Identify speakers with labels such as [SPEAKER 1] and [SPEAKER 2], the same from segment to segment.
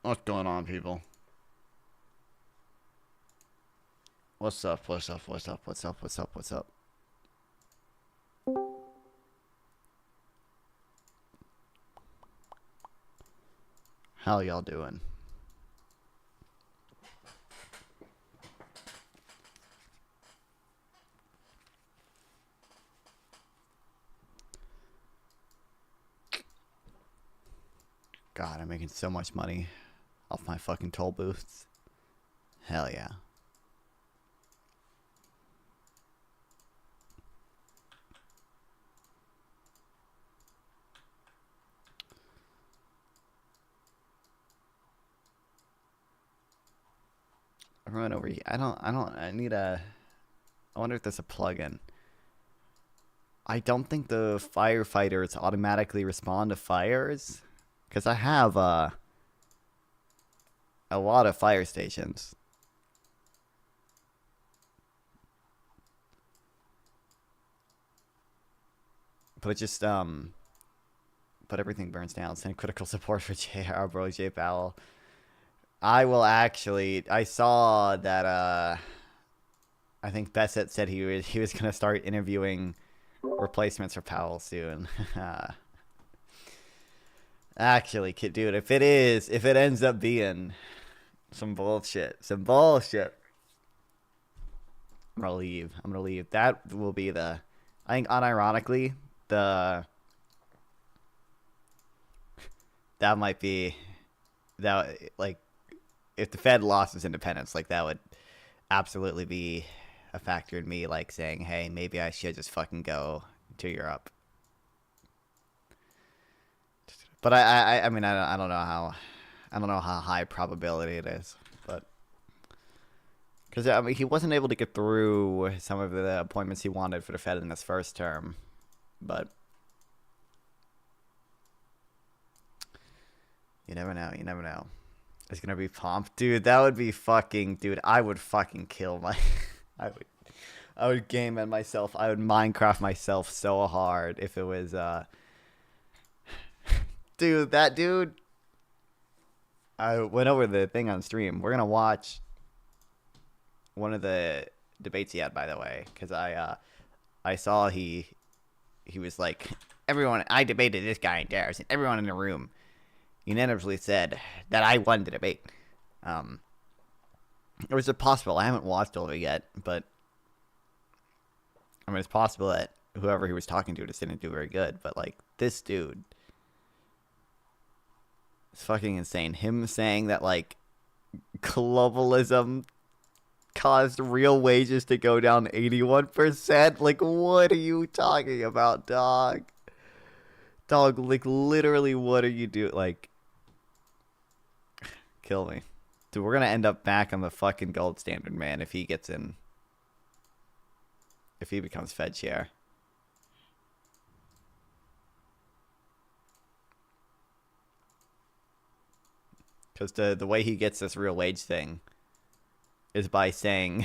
[SPEAKER 1] What's going on, people? What's up? What's up? What's up? What's up? What's up? What's up? How y'all doing? God, I'm making so much money off my fucking toll booths. Hell yeah. Run over here. I need a... I wonder if there's a plugin. I don't think the firefighters automatically respond to fires. Because I have, a lot of fire stations. But it just, but everything burns down. Send critical support for JR, bro, J Powell. I will actually, I saw that, I think Bessett said he was going to start interviewing replacements for Powell soon. Actually, dude, if it ends up being some bullshit, I'm gonna leave. That will be the, I think, unironically, that might be, that, like, if the Fed lost its independence, like, that would absolutely be a factor in me, like, saying, hey, maybe I should just fucking go to Europe. But I mean, I don't know how high probability it is, but because I mean, he wasn't able to get through some of the appointments he wanted for the Fed in his first term, but you never know. You never know. It's gonna be Pomp, dude. That would be fucking, dude. I would fucking kill my. I would game at myself. I would Minecraft myself so hard if it was dude, that dude. I went over the thing on stream. We're gonna watch one of the debates he had, by the way, because I saw he was like, everyone. I debated this guy in Darius, and everyone in the room unanimously said that I won the debate. Or is it possible? I haven't watched all of it yet, but I mean, it's possible that whoever he was talking to just didn't do very good. But like, this dude. It's fucking insane. Him saying that, like, globalism caused real wages to go down 81%. Like, what are you talking about, dog? Dog, like, literally, what are you doing? Like, kill me. Dude, we're gonna end up back on the fucking gold standard, man, if he gets in. If he becomes Fed chair. Because the way he gets this real wage thing is by saying,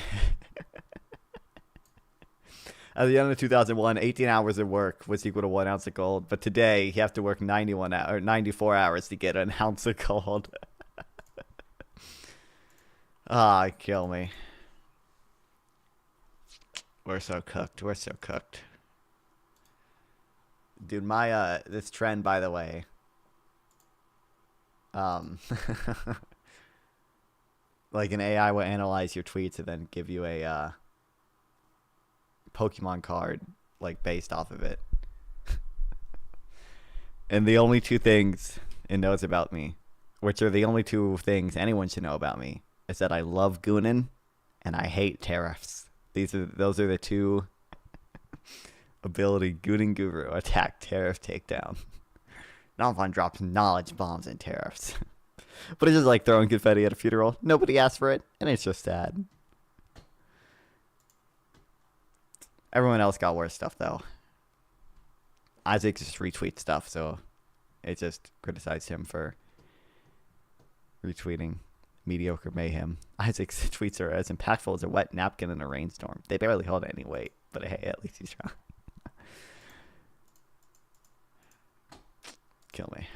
[SPEAKER 1] at the end of 2001, 18 hours of work was equal to 1 ounce of gold. But today, you have to work 94 hours to get an ounce of gold. Ah, kill me. We're so cooked. We're so cooked. Dude, my, this trend, by the way, Like an AI will analyze your tweets and then give you a Pokemon card like based off of it. And the only two things it knows about me, which are the only two things anyone should know about me, is that I love Gooning and I hate tariffs. Those are the two ability. Gooning Guru, attack, tariff, takedown. Nonfun drops knowledge bombs and tariffs. But it's just like throwing confetti at a funeral. Nobody asked for it, and it's just sad. Everyone else got worse stuff, though. Isaac just retweets stuff, so it just criticized him for retweeting mediocre mayhem. Isaac's tweets are as impactful as a wet napkin in a rainstorm. They barely hold any weight, but hey, at least he's trying. Kill me.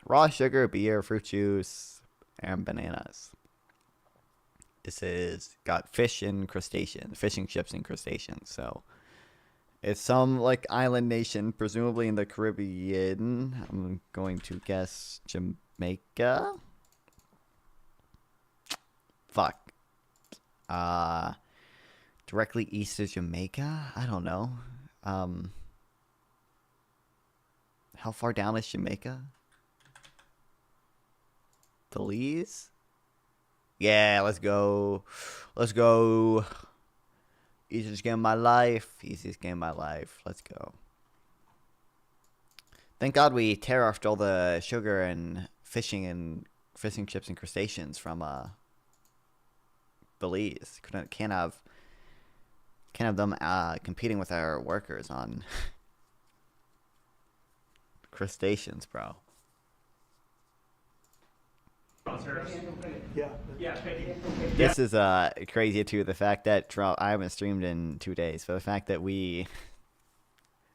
[SPEAKER 1] Raw sugar, beer, fruit juice, and bananas. This is got fish and crustaceans, fishing chips and crustaceans. So it's some like island nation, presumably in the Caribbean. I'm going to guess Jamaica. Fuck. Directly east of Jamaica? I don't know. How far down is Jamaica? Belize? Yeah, let's go. Let's go. Easiest game of my life. Easiest game of my life. Let's go. Thank God we tariffed all the sugar and fishing chips and crustaceans from Belize. Can't have them competing with our workers on crustaceans, bro.
[SPEAKER 2] Yeah.
[SPEAKER 1] This is crazy too. The fact that Trump, I haven't streamed in 2 days, but the fact that we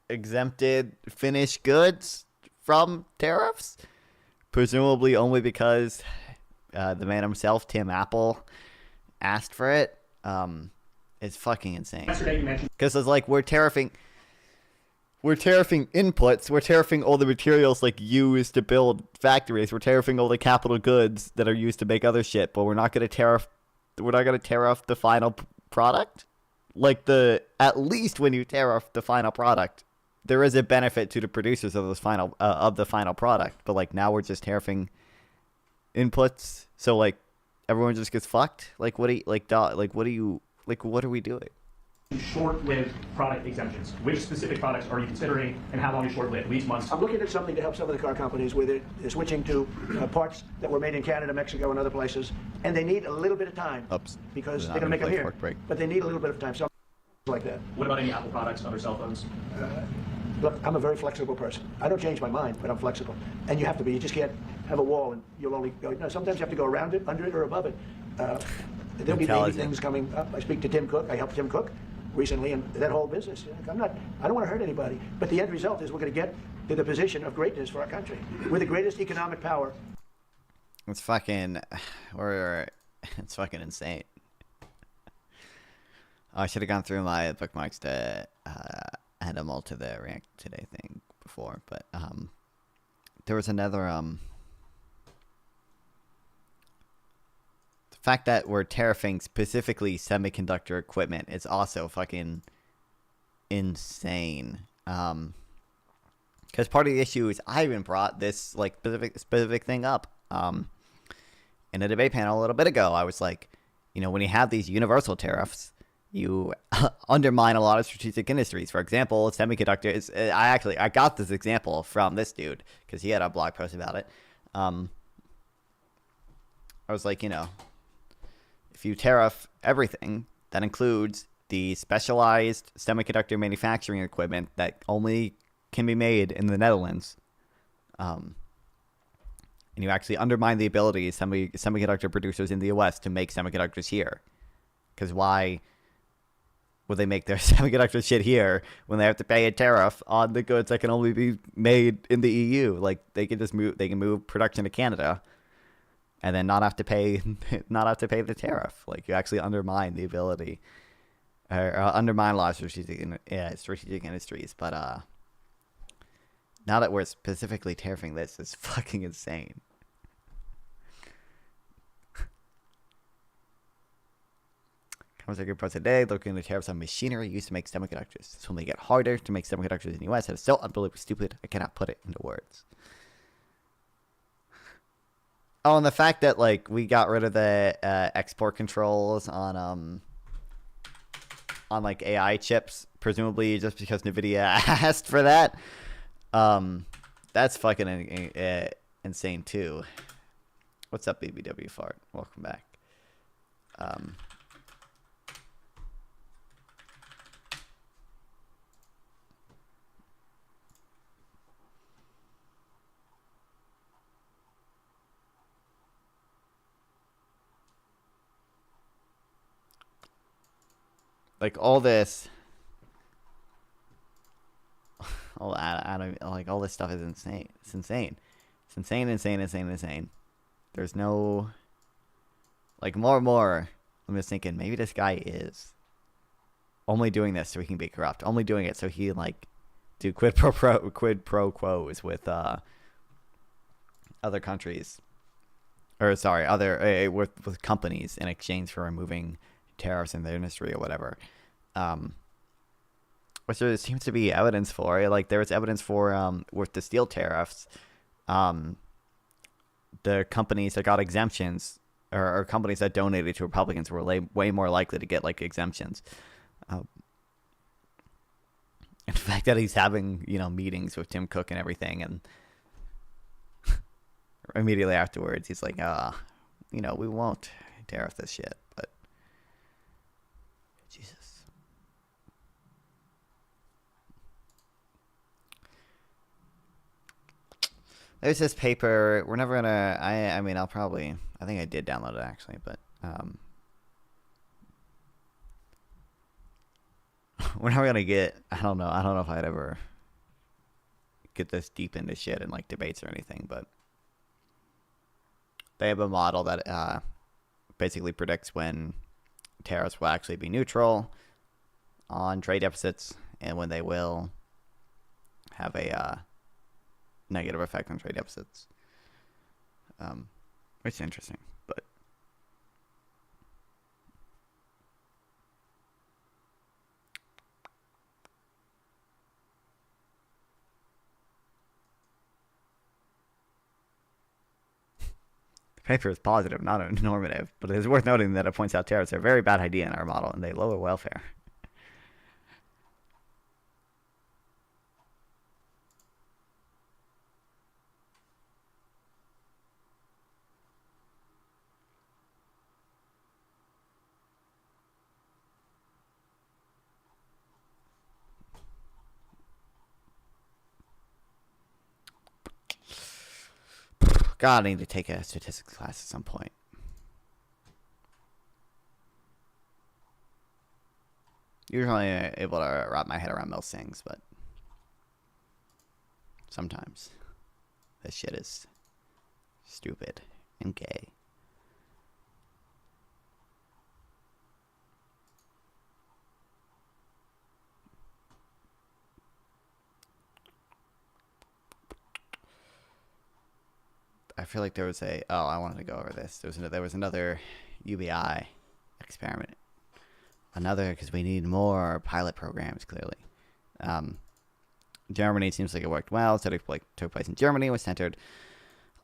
[SPEAKER 1] exempted finished goods from tariffs, presumably only because the man himself, Tim Apple, asked for it, is fucking insane. Because it's like we're tariffing inputs. We're tariffing all the materials like used to build factories. We're tariffing all the capital goods that are used to make other shit. But we're not going to tariff. We're not going to tariff the final product. Like at least when you tariff the final product, there is a benefit to the producers of the final product. But like now we're just tariffing inputs. So like everyone just gets fucked. Like what are we doing?
[SPEAKER 2] Short-lived product exemptions. Which specific products are you considering, and how long is short-lived? Weeks, months?
[SPEAKER 3] I'm looking at something to help some of the car companies with it. They're switching to parts that were made in Canada, Mexico, and other places, and they need a little bit of time.
[SPEAKER 1] Oops.
[SPEAKER 3] Because they're going to make them here, but they need a little bit of time. Something like that.
[SPEAKER 2] What about any Apple products, other cell phones?
[SPEAKER 3] Look, I'm a very flexible person. I don't change my mind, but I'm flexible. And you have to be. You just can't have a wall and you'll only go. No, sometimes you have to go around it, under it, or above it. There'll be maybe things coming up. I speak to Tim Cook. I helped Tim Cook recently, and that whole business. I don't want to hurt anybody, but the end result is we're going to get to the position of greatness for our country. We're the greatest economic power.
[SPEAKER 1] It's fucking insane. I should have gone through my bookmarks to add them all to the React Today thing before, but there was another the fact that we're tariffing specifically semiconductor equipment is also fucking insane. Because part of the issue is I even brought this like specific thing up in a debate panel a little bit ago. I was like, when you have these universal tariffs, you undermine a lot of strategic industries. For example, semiconductors. I got this example from this dude because he had a blog post about it. I was like, if you tariff everything, that includes the specialized semiconductor manufacturing equipment that only can be made in the Netherlands, and you actually undermine the ability of semiconductor producers in the U.S. to make semiconductors here. Because why would they make their semiconductor shit here when they have to pay a tariff on the goods that can only be made in the EU? Like they can move production to Canada and then not have to pay the tariff. Like you actually undermine the ability or undermine a lot of strategic industries. But now that we're specifically tariffing this, it's fucking insane. Congress reports today looking at tariffs on machinery used to make semiconductors. This will make it harder to make semiconductors in the U.S. That is so unbelievably stupid. I cannot put it into words. Oh, and the fact that like we got rid of the export controls on like AI chips, presumably just because NVIDIA asked for that. That's fucking insane too. What's up, BBW Fart? Welcome back. Like all this, I don't like all this stuff is insane. It's insane. It's insane. There's no like more and more. I'm just thinking maybe this guy is only doing this so he can be corrupt. Only doing it so he like do quid pro quos with other countries, or sorry, other with companies in exchange for removing tariffs in the industry or whatever. Which there seems to be evidence for. Like there was evidence for with the steel tariffs, the companies that got exemptions or companies that donated to Republicans were way more likely to get like exemptions. And the fact that he's having meetings with Tim Cook and everything, and immediately afterwards he's like, we won't tariff this shit. But Jesus. There's this paper. We're never gonna. I mean, I think I did download it actually, but we're never gonna get. I don't know if I'd ever get this deep into shit and like debates or anything, but they have a model that basically predicts when tariffs will actually be neutral on trade deficits and when they will have a negative effect on trade deficits, which is interesting. But the paper is positive, not normative, but it is worth noting that it points out tariffs are a very bad idea in our model and they lower welfare. God, I need to take a statistics class at some point. Usually I'm able to wrap my head around most things, but sometimes this shit is stupid and gay. I feel like there was I wanted to go over this. There was another UBI experiment. Because we need more pilot programs, clearly. Germany seems like it worked well. Study took place in Germany, was centered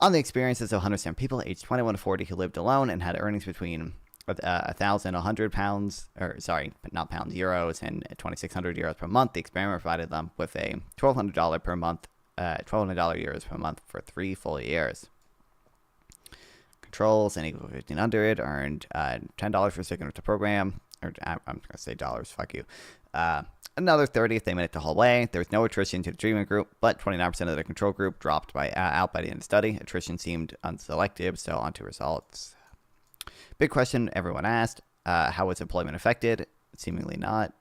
[SPEAKER 1] on the experiences of 107 people aged 21 to 40 who lived alone and had earnings between 1,100 pounds, or sorry, not pounds, euros, and 2,600 euros per month. The experiment provided them with a $1,200 per month, $1,200 euros per month for 3 full years. Controls and equal 1,500 earned $10 for sticking with the program. Or I'm going to say dollars, fuck you. Another 30 if they made it the whole way. There was no attrition to the treatment group, but 29% of the control group dropped out by the end of the study. Attrition seemed unselective, so on to results. Big question everyone asked, how was employment affected? Seemingly not.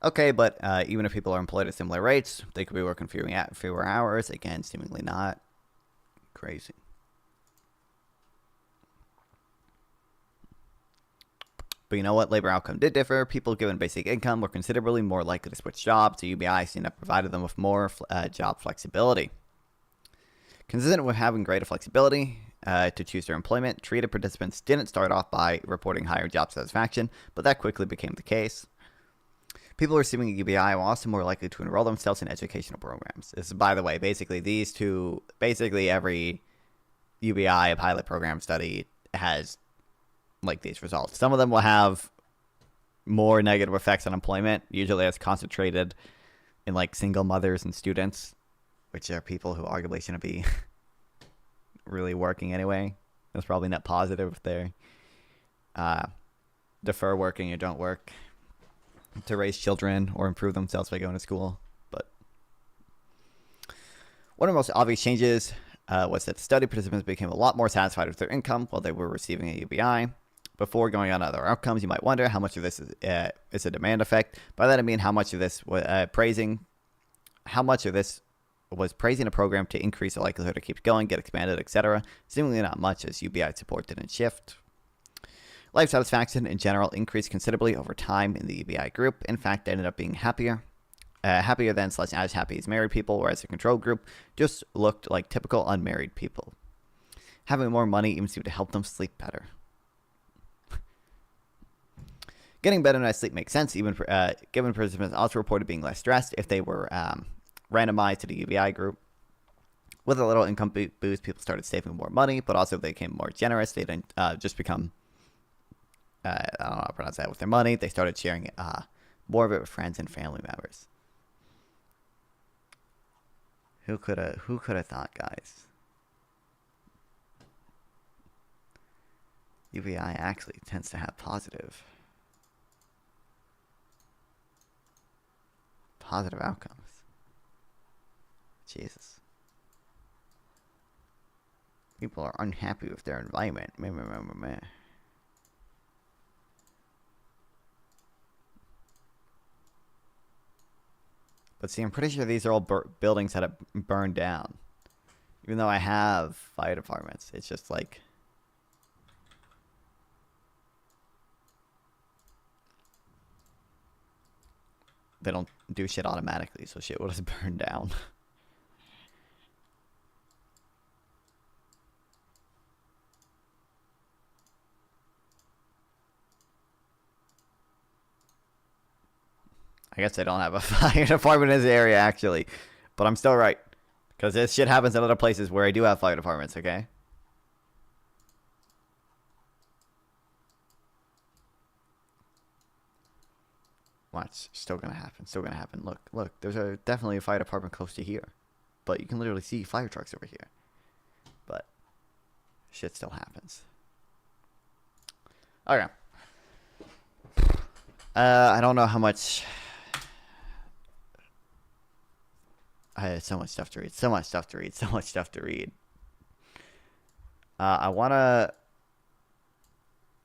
[SPEAKER 1] Okay, but even if people are employed at similar rates, they could be working fewer hours. Again, seemingly not. Crazy. But you know what? Labor outcome did differ. People given basic income were considerably more likely to switch jobs. The UBI seemed to have provided them with more job flexibility. Consistent with having greater flexibility to choose their employment, treated participants didn't start off by reporting higher job satisfaction, but that quickly became the case. People receiving a UBI were also more likely to enroll themselves in educational programs. This is, by the way, basically every UBI pilot program study has like these results. Some of them will have more negative effects on employment. Usually it's concentrated in like single mothers and students, which are people who arguably shouldn't be really working anyway. That's probably net positive if they defer working or don't work to raise children or improve themselves by going to school. But one of the most obvious changes was that study participants became a lot more satisfied with their income while they were receiving a UBI. Before going on to other outcomes, you might wonder how much of this is a demand effect. By that I mean how much of this was praising a program to increase the likelihood it keeps going, get expanded, etc. Seemingly not much, as UBI support didn't shift. Life satisfaction in general increased considerably over time in the UBI group. In fact, they ended up being happier than / as happy as married people, whereas the control group just looked like typical unmarried people. Having more money even seemed to help them sleep better. Getting better night's sleep makes sense, even given participants also reported being less stressed if they were randomized to the UBI group. With a little income boost, people started saving more money, but also they became more generous. They didn't just become, I don't know how to pronounce that, with their money. They started sharing more of it with friends and family members. Who could have thought, guys? UBI actually tends to have positive outcomes. Jesus. People are unhappy with their environment. Meh. But see, I'm pretty sure these are all buildings that have burned down. Even though I have fire departments, it's just like... they don't do shit automatically, so shit will just burn down. I guess they don't have a fire department in this area, actually. But I'm still right. Because this shit happens in other places where I do have fire departments, okay? Watch. Still gonna happen. Look. There's definitely a fire department close to here. But you can literally see fire trucks over here. But shit still happens. Okay. I don't know how much... I had so much stuff to read. I want to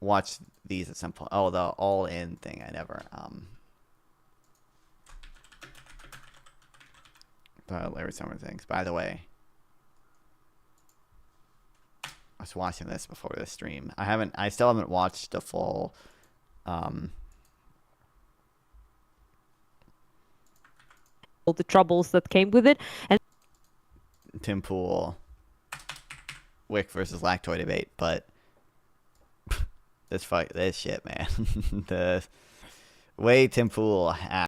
[SPEAKER 1] watch these at some point. Oh, the all-in thing. I never... Larry Summer things. By the way, I was watching this before the stream. I still haven't watched the full
[SPEAKER 4] all the troubles that came with it. And
[SPEAKER 1] Tim Pool Wick versus Lactoid debate, but this shit, man. The way Tim Pool